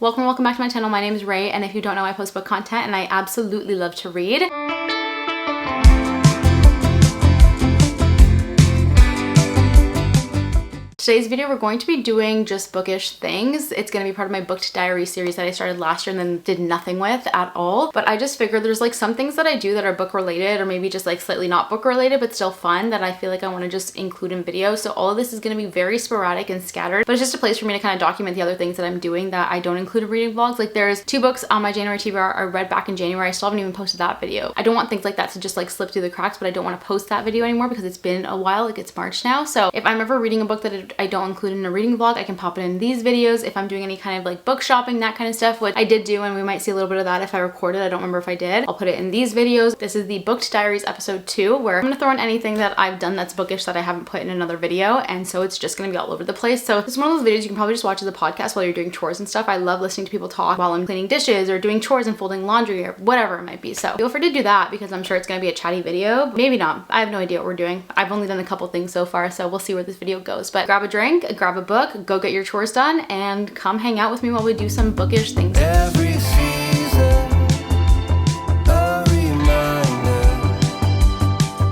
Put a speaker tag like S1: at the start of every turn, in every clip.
S1: Welcome back to my channel. My name is Ray, and if you don't know, I post book content and I absolutely love to read. Today's video, we're going to be doing just bookish things. It's going to be part of my booked diary series that I started last year and then did nothing with at all. But I just figured there's like some things that I do that are book related or maybe just like slightly not book related but still fun that I feel like I want to just include in videos. So all of this is going to be very sporadic and scattered, but it's just a place for me to kind of document the other things that I'm doing that I don't include in reading vlogs. Like there's 2 books on my January TBR I read back in January. I still haven't even posted that video. I don't want things like that to just like slip through the cracks, but I don't want to post that video anymore because it's been a while. Like it's March now. So if I'm ever reading a book that I don't include in a reading vlog, I can pop it in these videos. If I'm doing any kind of like book shopping, that kind of stuff, which I did do, and we might see a little bit of that if I recorded. I don't remember if I did. I'll put it in these videos. This is the booked diaries episode 2, where I'm gonna throw in anything that I've done that's bookish that I haven't put in another video, and so it's just gonna be all over the place. So this is one of those videos you can probably just watch as a podcast while you're doing chores and stuff. I love listening to people talk while I'm cleaning dishes or doing chores and folding laundry or whatever it might be. So feel free to do that because I'm sure it's gonna be a chatty video. Maybe not. I have no idea what we're doing. I've only done a couple things so far, so we'll see where this video goes. But grab a drink, grab a book, go get your chores done, and come hang out with me while we do some bookish things.
S2: Every season, a reminder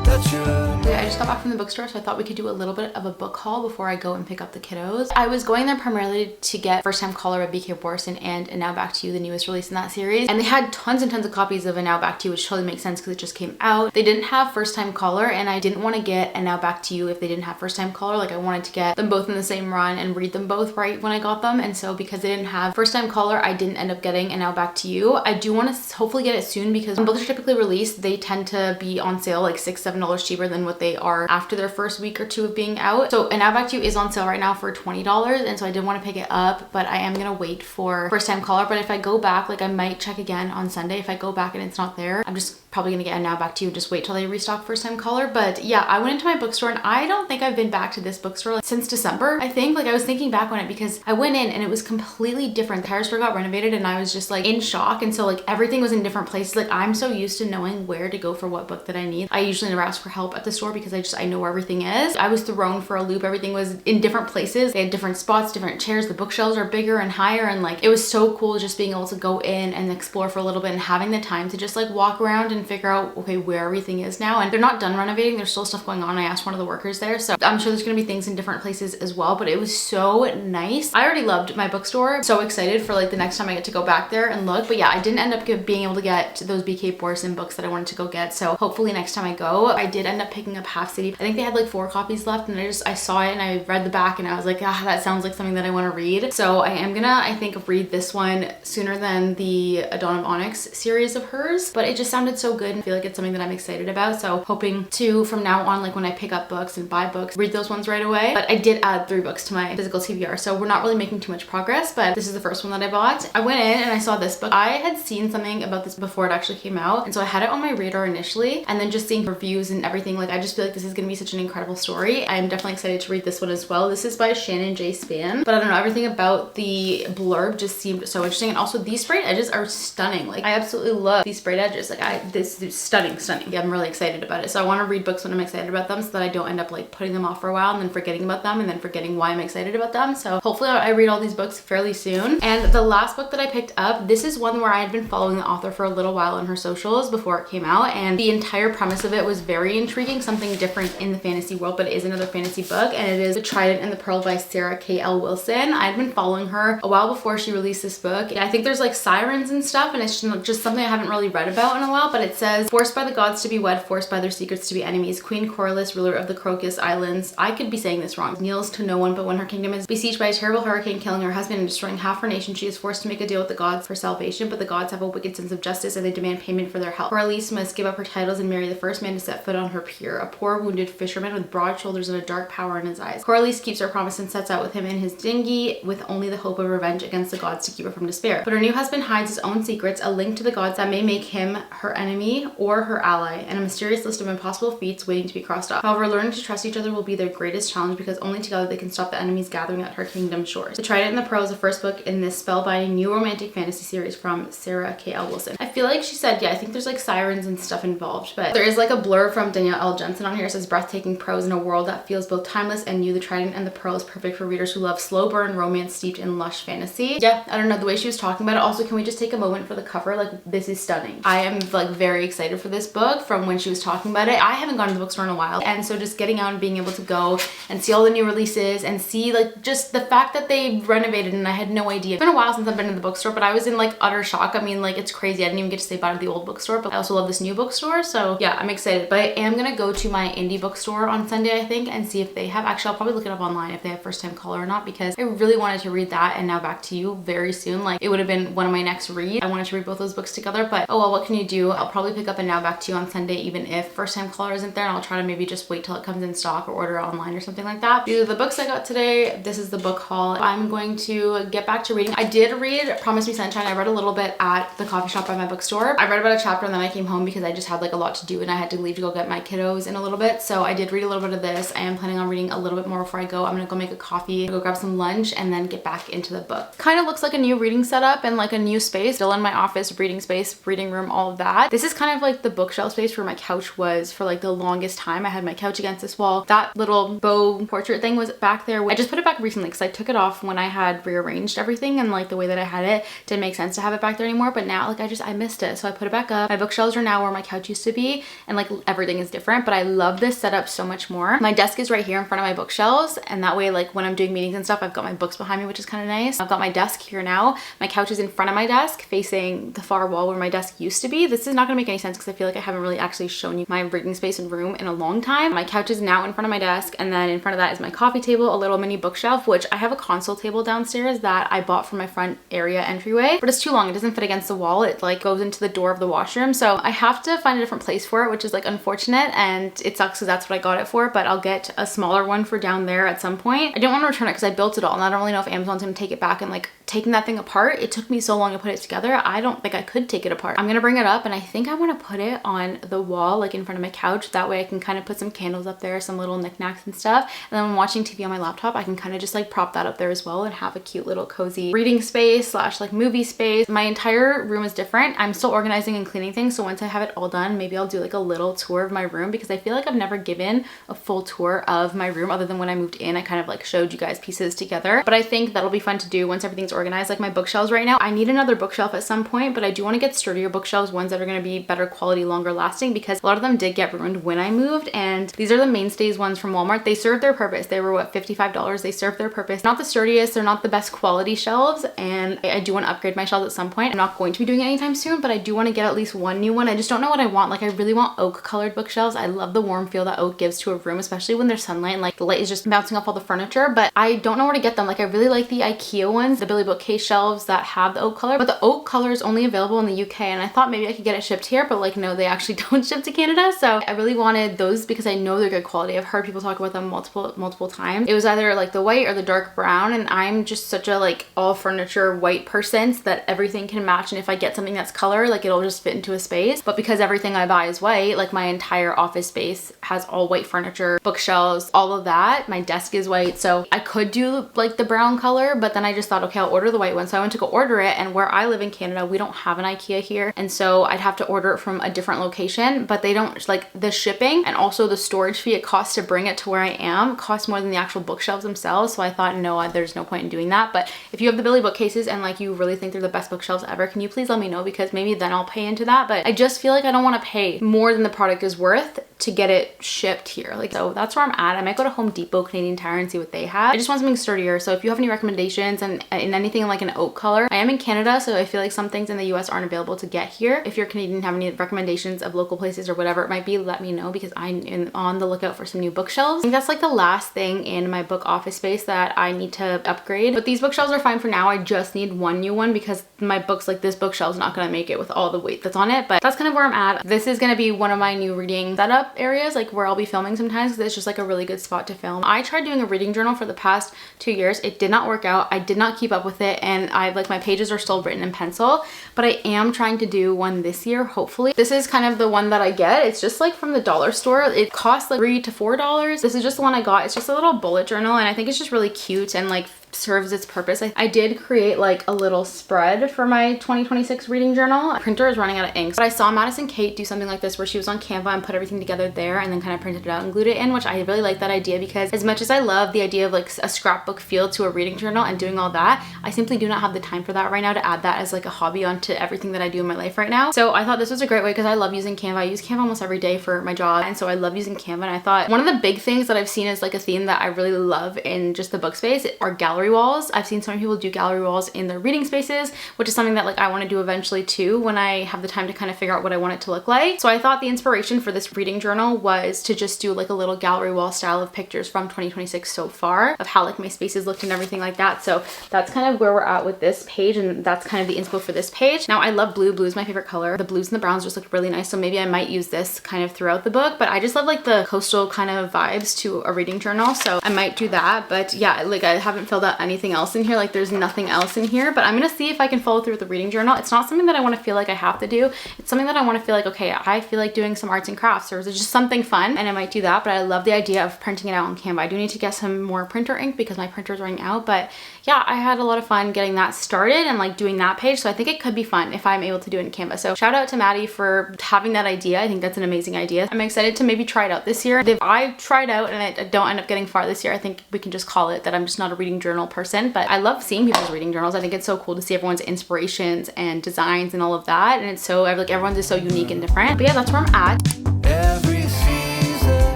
S2: that you're
S1: I just got back from the bookstore, so I thought we could do a little bit of a book haul before I go and pick up the kiddos. I was going there primarily to get First Time Caller by BK Borson and Now Back to You, the newest release in that series. And they had tons and tons of copies of Now Back to You, which totally makes sense because it just came out. They didn't have First Time Caller, and I didn't want to get Now Back to You if they didn't have First Time Caller. Like I wanted to get them both in the same run and read them both right when I got them. And so because they didn't have First Time Caller, I didn't end up getting Now Back to You. I do want to hopefully get it soon because when books are typically released, they tend to be on sale like $6-7 cheaper than what they are after their first week or 2 of being out. So Now Back to You is on sale right now for $20, and so I did want to pick it up, but I am gonna wait for First Time Caller. But if I go back, like I might check again on Sunday. If I go back and it's not there, I'm just probably gonna get Now Back to You and just wait till they restock First Time Caller. But yeah, I went into my bookstore and I don't think I've been back to this bookstore like, since December. I think like I was thinking back on it because I went in and it was completely different. The entire store got renovated and I was just like in shock, and so like everything was in different places. Like I'm so used to knowing where to go for what book that I need. I usually never ask for help at the store because I know where everything is. I was thrown for a loop. Everything was in different places. They had different spots, different chairs. The bookshelves are bigger and higher, and like it was so cool just being able to go in and explore for a little bit and having the time to just like walk around and figure out okay where everything is now. And they're not done renovating. There's still stuff going on. I asked one of the workers there, so I'm sure there's gonna be things in different places as well, but it was so nice. I already loved my bookstore. So excited for like the next time I get to go back there and look. But yeah, I didn't end up being able to get those BK Borson books that I wanted to go get, so hopefully next time I go. I did end up picking up Half City. I think they had like 4 copies left, and I saw it and I read the back and I was like, that sounds like something that I want to read. So I am gonna, I think, read this one sooner than the Dawn of Onyx series of hers, but it just sounded so good and I feel like it's something that I'm excited about. So hoping to, from now on, like when I pick up books and buy books, read those ones right away. But I did add 3 books to my physical TBR, so we're not really making too much progress, but this is the first one that I bought. I went in and I saw this book. I had seen something about this before it actually came out, and so I had it on my radar initially, and then just seeing reviews and everything, like I just feel like this is gonna be such an incredible story. I'm definitely excited to read this one as well. This is by Shannon J. Span, but I don't know, everything about the blurb just seemed so interesting, and also these sprayed edges are stunning. Like I absolutely love these sprayed edges. Like this is stunning. Yeah, I'm really excited about it. So I want to read books when I'm excited about them so that I don't end up like putting them off for a while and then forgetting about them and then forgetting why I'm excited about them. So hopefully I read all these books fairly soon. And the last book that I picked up, this is one where I had been following the author for a little while on her socials before it came out, and the entire premise of it was very intriguing, something different in the fantasy world, but it is another fantasy book, and it is The Trident and the Pearl by Sarah K.L. Wilson. I'd been following her a while before she released this book. I think there's like sirens and stuff, and it's just something I haven't really read about in a while, but it says, forced by the gods to be wed, forced by their secrets to be enemies, Queen Corlys, ruler of the Crocus Islands, I could be saying this wrong, kneels to no one, but when her kingdom is besieged by a terrible hurricane killing her husband and destroying half her nation, she is forced to make a deal with the gods for salvation, but the gods have a wicked sense of justice and they demand payment for their help. Corlys must give up her titles and marry the first man to set foot on her pier, a poor wounded fisherman with broad shoulders and a dark power in his eyes. Corlys keeps her promise and sets out with him in his dinghy with only the hope of revenge against the gods to keep her from despair. But her new husband hides his own secrets, a link to the gods that may make him her enemy enemy or her ally, and a mysterious list of impossible feats waiting to be crossed off. However, learning to trust each other will be their greatest challenge because only together they can stop the enemies gathering at her kingdom's shores. The Trident and the Pearl is the first book in this spellbinding new romantic fantasy series from Sarah K.L. Wilson. I feel like she said, yeah, I think there's like sirens and stuff involved, but there is like a blurb from Danielle L. Jensen on here. It says breathtaking prose in a world that feels both timeless and new. The Trident and the Pearl is perfect for readers who love slow burn romance steeped in lush fantasy. Yeah, I don't know, the way she was talking about it. Also, can we just take a moment for the cover? Like, this is stunning. I am like very excited for this book from when she was talking about it. I haven't gone to the bookstore in a while, and so just getting out and being able to go and see all the new releases and see like just the fact that they renovated, and I had no idea. It's been a while since I've been in the bookstore, but I was in like utter shock. I mean, like, it's crazy. I didn't even get to say bye to the old bookstore, but I also love this new bookstore. So yeah, I'm excited. But I am gonna go to my indie bookstore on Sunday, I think, and see if they have, actually I'll probably look it up online if they have first time caller or not, because I really wanted to read that and Now Back to You very soon. Like, it would have been one of my next reads. I wanted to read both those books together, but oh well, what can you do? I'll probably pick up a Now Back to You on Sunday even if first time caller isn't there, and I'll try to maybe just wait till it comes in stock or order it online or something like that. These are the books I got today. This is the book haul. I'm going to get back to reading. I did read Promise Me Sunshine. I read a little bit at the coffee shop by my bookstore. I read about a chapter and then I came home because I just had like a lot to do and I had to leave to go get my kiddos in a little bit. So I did read a little bit of this. I am planning on reading a little bit more before I go. I'm gonna go make a coffee, go grab some lunch, and then get back into the book. Kind of looks like a new reading setup and like a new space. Still in my office, reading space, reading room, all of that. This is kind of like the bookshelf space where my couch was for like the longest time. I had my couch against this wall. That little bow portrait thing was back there. I just put it back recently because I took it off when I had rearranged everything, and like the way that I had it didn't make sense to have it back there anymore. But now like I missed it, so I put it back up. My bookshelves are now where my couch used to be, and like everything is different, but I love this setup so much more. My desk is right here in front of my bookshelves, and that way like when I'm doing meetings and stuff, I've got my books behind me, which is kind of nice. I've got my desk here now. My couch is in front of my desk facing the far wall where my desk used to be. This is not gonna make any sense because I feel like I haven't really actually shown you my reading space and room in a long time. My couch is now in front of my desk, and then in front of that is my coffee table, a little mini bookshelf, which I have a console table downstairs that I bought for my front area entryway, but it's too long. It doesn't fit against the wall. It like goes into the door of the washroom, so I have to find a different place for it, which is like unfortunate, and it sucks because that's what I got it for. But I'll get a smaller one for down there at some point. I don't want to return it because I built it all, and I don't really know if Amazon's gonna take it back. And like taking that thing apart, it took me so long to put it together. I don't think I could take it apart. I'm gonna bring it up, and I think I want to put it on the wall like in front of my couch. That way I can kind of put some candles up there, some little knickknacks and stuff, and then when I'm watching TV on my laptop, I can kind of just like prop that up there as well and have a cute little cozy reading space slash like movie space. My entire room is different. I'm still organizing and cleaning things, so once I have it all done, maybe I'll do like a little tour of my room, because I feel like I've never given a full tour of my room other than when I moved in. I kind of like showed you guys pieces together, but I think that'll be fun to do once everything's organized. Like my bookshelves right now, I need another bookshelf at some point, but I do want to get sturdier bookshelves, ones that are going to be better quality, longer lasting, because a lot of them did get ruined when I moved. And these are the Mainstays ones from Walmart. They served their purpose. They were what, $55? They served their purpose. Not the sturdiest, they're not the best quality shelves, and I do want to upgrade my shelves at some point. I'm not going to be doing it anytime soon, but I do want to get at least one new one. I just don't know what I want. Like, I really want oak colored bookshelves. I love the warm feel that oak gives to a room, especially when there's sunlight and like the light is just bouncing off all the furniture, but I don't know where to get them. Like, I really like the IKEA ones, the Billy Bookcase shelves that have the oak color, but the oak color is only available in the UK, and I thought maybe I could get it shipped here, but like no, they actually don't ship to Canada. So I really wanted those because I know they're good quality. I've heard people talk about them multiple times. It was either like the white or the dark brown, and I'm just such a like all furniture white person so that everything can match, and if I get something that's color, like it'll just fit into a space. But because everything I buy is white, like my entire office space has all white furniture, bookshelves, all of that. My desk is white, so I could do like the brown color, but then I just thought, okay, I'll order the white one. So I went to go order it, and where I live in Canada, we don't have an IKEA here, and so I'd have to order it from a different location, but they don't, like the shipping and also the storage fee it costs to bring it to where I am costs more than the actual bookshelves themselves. So I thought, no, there's no point in doing that. But if you have the Billy bookcases and like you really think they're the best bookshelves ever, can you please let me know, because maybe then I'll pay into that. But I just feel like I don't want to pay more than the product is worth to get it shipped here. Like, so that's where I'm at. I might go to Home Depot, Canadian Tire, and see what they have. I just want something sturdier. So if you have any recommendations and in anything like an oak color, I am in Canada, so I feel like some things in the US aren't available to get here. If you're Canadian, have any recommendations of local places or whatever it might be, let me know, because I'm on the lookout for some new bookshelves. I think that's like the last thing in my book office space that I need to upgrade. But these bookshelves are fine for now. I just need one new one because my books, like this bookshelf, is not gonna make it with all the weight that's on it. But that's kind of where I'm at. This is gonna be one of my new reading setups. setup areas, like where I'll be filming sometimes, because it's just like a really good spot to film. I tried doing a reading journal for the past 2 years. It did not work out. I did not keep up with it, and my pages are still written in pencil, but I am trying to do one this year, hopefully. This is kind of the one that I get. It's just like from the dollar store. It costs like $3 to $4. This is just the one I got. It's just a little bullet journal, and I think it's just really cute and like serves its purpose. I did create like a little spread for my 2026 reading journal. My printer is running out of ink, but I saw Madison Kate do something like this where she was on Canva and put everything together there and then kind of printed it out and glued it in, which I really like that idea, because as much as I love the idea of like a scrapbook feel to a reading journal and doing all that, I simply do not have the time for that right now to add that as like a hobby onto everything that I do in my life right now. So I thought this was a great way, because I love using Canva. I use Canva almost every day for my job, and so I love using Canva, and I thought one of the big things that I've seen as like a theme that I really love in just the book space are gallery walls. I've seen so many people do gallery walls in their reading spaces, which is something that like I want to do eventually too, when I have the time to kind of figure out what I want it to look like. So I thought the inspiration for this reading journal was to just do like a little gallery wall style of pictures from 2026 so far, of how like my spaces looked and everything like that. So that's kind of where we're at with this page, and that's kind of the inspo for this page. Now I love blue. Blue is my favorite color. The blues and the browns just look really nice, so maybe I might use this kind of throughout the book, but I just love like the coastal kind of vibes to a reading journal, so I might do that. But yeah, like I haven't filled out anything else in here. Like there's nothing else in here, but I'm gonna see if I can follow through with the reading journal. It's not something that I want to feel like I have to do. It's something that I want to feel like, okay, I feel like doing some arts and crafts, or is it just something fun, and I might do that. But I love the idea of printing it out on Canva. I do need to get some more printer ink because my printer is running out, but yeah, I had a lot of fun getting that started and like doing that page, so I think it could be fun if I'm able to do it in Canva. So shout out to Maddie for having that idea. I think that's an amazing idea. I'm excited to maybe try it out this year. If I tried out and I don't end up getting far this year, I think we can just call it that I'm just not a reading journal person, but I love seeing people's reading journals. I think it's so cool to see everyone's inspirations and designs and all of that, and it's so like everyone's is so unique and different. But yeah, that's where I'm at.
S2: Every season,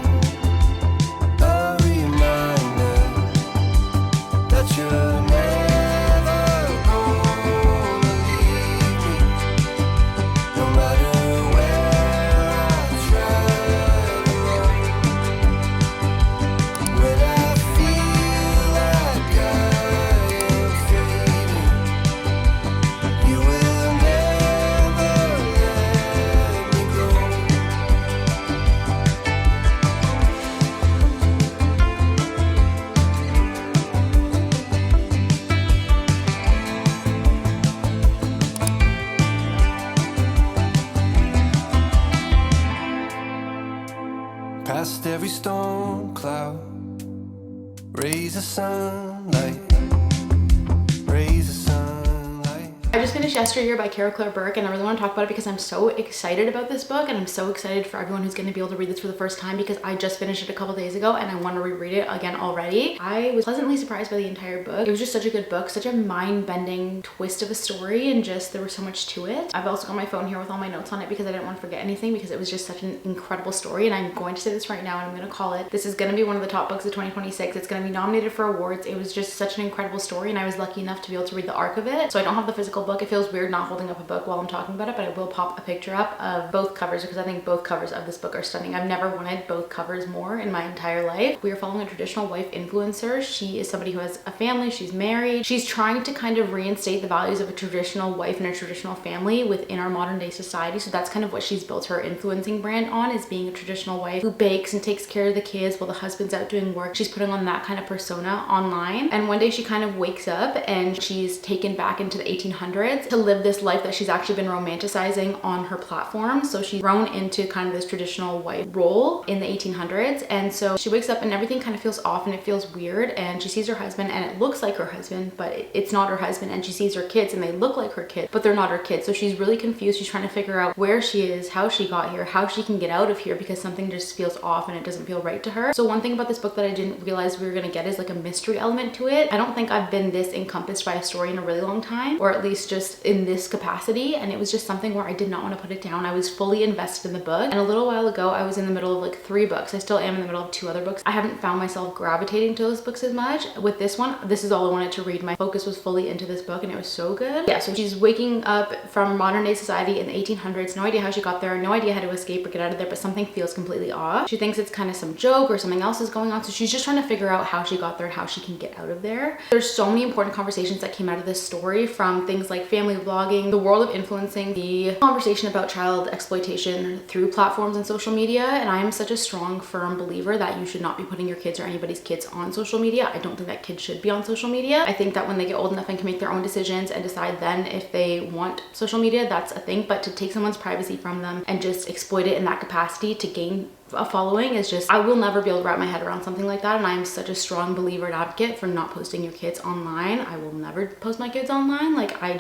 S2: a reminder that you're never gonna leave me. No matter where I try to roam, when I feel like I am fading, you will never let me go. Past every storm cloud, raise the sunlight, raise the sunlight.
S1: I just finished Yesteryear by Carol Claire Burke, and I really want to talk about it because I'm so excited about this book, and I'm so excited for everyone who's going to be able to read this for the first time, because I just finished it a couple days ago and I want to reread it again already. I was pleasantly surprised by the entire book. It was just such a good book, such a mind-bending twist of a story, and just there was so much to it. I've also got my phone here with all my notes on it because I didn't want to forget anything, because it was just such an incredible story, and I'm going to say this right now and I'm going to call it. This is going to be one of the top books of 2026. It's going to be nominated for awards. It was just such an incredible story, and I was lucky enough to be able to read the arc of it. So I don't have the physical book. It feels weird not holding up a book while I'm talking about it, but I will pop a picture up of both covers because I think both covers of this book are stunning. I've never wanted both covers more in my entire life. We are following a traditional wife influencer. She is somebody who has a family, she's married. She's trying to kind of reinstate the values of a traditional wife and a traditional family within our modern day society. So that's kind of what she's built her influencing brand on, is being a traditional wife who bakes and takes care of the kids while the husband's out doing work. She's putting on that kind of persona online. And one day she kind of wakes up and she's taken back into the 1800s to live this life that she's actually been romanticizing on her platform. So she's grown into kind of this traditional wife role in the 1800s, and so she wakes up and everything kind of feels off and it feels weird, and she sees her husband and it looks like her husband, but it's not her husband, and she sees her kids and they look like her kids, but they're not her kids. So she's really confused. She's trying to figure out where she is, how she got here, how she can get out of here, because something just feels off and it doesn't feel right to her. So one thing about this book that I didn't realize we were going to get is like a mystery element to it. I don't think I've been this encompassed by a story in a really long time, or at least just in this capacity, and it was just something where I did not want to put it down. I was fully invested in the book, and a little while ago I was in the middle of like 3 books. I still am in the middle of 2 other books. I haven't found myself gravitating to those books as much. With this one, this is all I wanted to read. My focus was fully into this book and it was so good. Yeah, so she's waking up from modern day society in the 1800s. No idea how she got there, no idea how to escape or get out of there, but something feels completely off. She thinks it's kind of some joke or something else is going on, so she's just trying to figure out how she got there and how she can get out of there. There's so many important conversations that came out of this story, from things like family vlogging, the world of influencing, the conversation about child exploitation through platforms and social media. And I am such a strong, firm believer that you should not be putting your kids or anybody's kids on social media. I don't think that kids should be on social media. I think that when they get old enough and can make their own decisions and decide then if they want social media, that's a thing. But to take someone's privacy from them and just exploit it in that capacity to gain a following is just, I will never be able to wrap my head around something like that. And I am such a strong believer and advocate for not posting your kids online. I will never post my kids online. Like I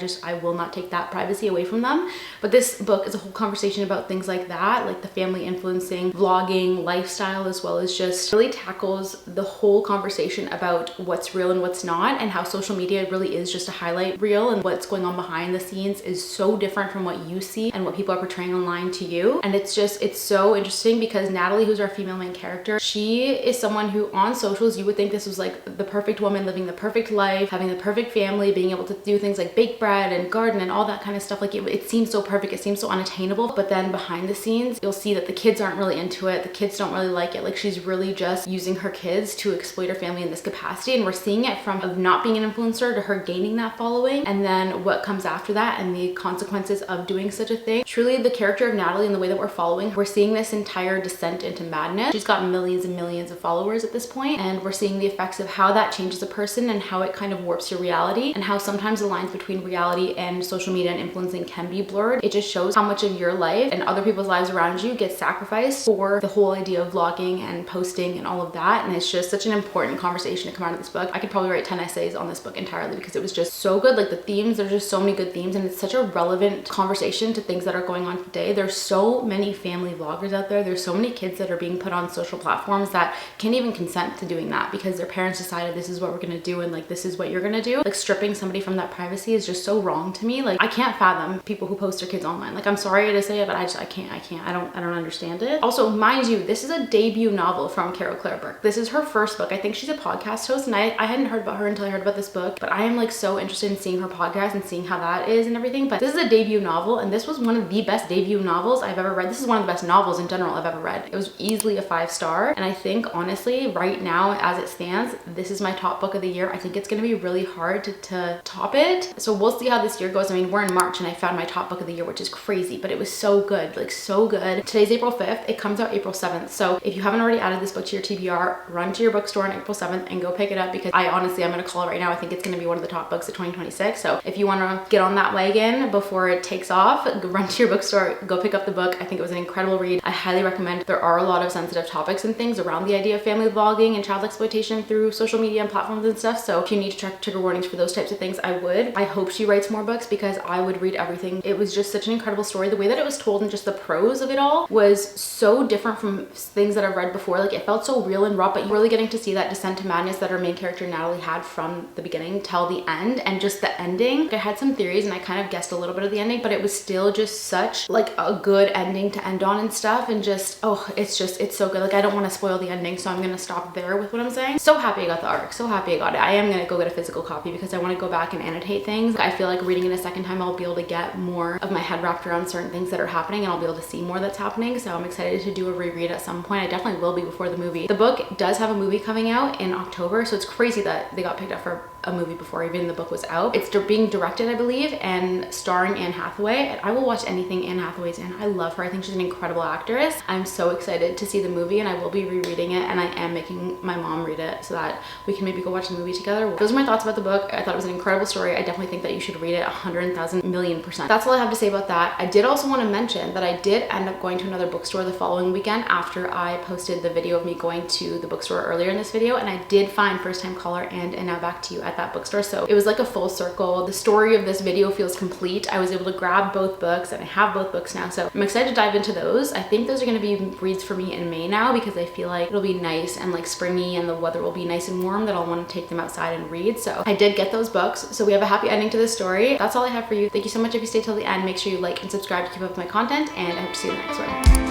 S1: will not take that privacy away from them. But this book is a whole conversation about things like that, like the family influencing, vlogging, lifestyle, as well as just really tackles the whole conversation about what's real and what's not, and how social media really is just a highlight reel, and what's going on behind the scenes is so different from what you see and what people are portraying online to you. And it's so interesting because Natalie, who's our female main character, she is someone who on socials you would think this was like the perfect woman living the perfect life, having the perfect family, being able to do things like bake bread and garden and all that kind of stuff. Like it seems so perfect, it seems so unattainable. But then behind the scenes you'll see that the kids aren't really into it, the kids don't really like it. Like she's really just using her kids to exploit her family in this capacity, and we're seeing it from of not being an influencer to her gaining that following, and then what comes after that and the consequences of doing such a thing. Truly the character of Natalie and the way that we're following, we're seeing this entire descent into madness. She's got millions and millions of followers at this point, and we're seeing the effects of how that changes a person and how it kind of warps your reality, and how sometimes the lines between reality and social media and influencing can be blurred. It just shows how much of your life and other people's lives around you get sacrificed for the whole idea of vlogging and posting and all of that. And it's just such an important conversation to come out of this book. I could probably write 10 essays on this book entirely because it was just so good. Like the themes, there's just so many good themes, and it's such a relevant conversation to things that are going on today. There's so many family vloggers out there. There's so many kids that are being put on social platforms that can't even consent to doing that because their parents decided this is what we're gonna do and like this is what you're gonna do. Like stripping somebody from that privacy is just so wrong to me. Like I can't fathom people who post their kids online. Like I'm sorry to say it, but I can't. I don't understand it. Also, mind you, this is a debut novel from Carol Claire Burke. This is her first book. I think she's a podcast host, and I hadn't heard about her until I heard about this book, but I am like so interested in seeing her podcast and seeing how that is and everything. But this is a debut novel, and this was one of the best debut novels I've ever read. This is one of the best novels in general I've ever read. It was easily a 5-star, and I think honestly right now as it stands, this is my top book of the year. I think it's gonna be really hard to top it, so we'll see how this year goes. I mean, we're in March and I found my top book of the year, which is crazy, but it was so good, like so good. Today's April 5th, it comes out April 7th, so if you haven't already added this book to your TBR, run to your bookstore on April 7th and go pick it up, because I'm gonna call it right now, I think it's gonna be one of the top books of 2026. So if you want to get on that wagon before it takes off, run to your bookstore, go pick up the book. I think it was an incredible read. I highly recommend. There are a lot of sensitive topics and things around the idea of family vlogging and child exploitation through social media and platforms and stuff, so if you need to check trigger warnings for those types of things, I would. I hope she writes more books because I would read everything. It was just such an incredible story. The way that it was told and just the prose of it all was so different from things that I've read before. Like it felt so real and raw, but you're really getting to see that descent to madness that our main character Natalie had from the beginning till the end. And just the ending, I had some theories and I kind of guessed a little bit of the ending, but it was still just such like a good ending to end on and stuff, and just it's so good. Like I don't want to spoil the ending, so I'm gonna stop there with what I'm saying. So happy I got the arc, so happy I got it. I am gonna go get a physical copy because I want to go back and annotate things. I feel like reading it a second time I'll be able to get more of my head wrapped around certain things that are happening, and I'll be able to see more that's happening. So I'm excited to do a reread at some point. I definitely will be before the movie. The book does have a movie coming out in October, so it's crazy that they got picked up for a movie before even the book was out. It's being directed, I believe, and starring Anne Hathaway. And I will watch anything Anne Hathaway's in. I love her. I think she's an incredible actress. I'm so excited to see the movie, and I will be rereading it, and I am making my mom read it so that we can maybe go watch the movie together. Those are my thoughts about the book. I thought it was an incredible story. I definitely think that you should read it 100,000,000,000%. That's all I have to say about that. I did also want to mention that I did end up going to another bookstore the following weekend after I posted the video of me going to the bookstore earlier in this video, and I did find First Time Caller and Now Back to You at that bookstore. So it was like a full circle. The story of this video feels complete. I was able to grab both books, and I have both books now, so I'm excited to dive into those. I think those are going to be reads for me in May now because I feel like it'll be nice and like springy, and the weather will be nice and warm, that I'll want to take them outside and read. So I did get those books, so we have a happy ending to this story. That's all I have for you. Thank you so much if you stayed till the end. Make sure you like and subscribe to keep up with my content, and I hope to see you in the next one.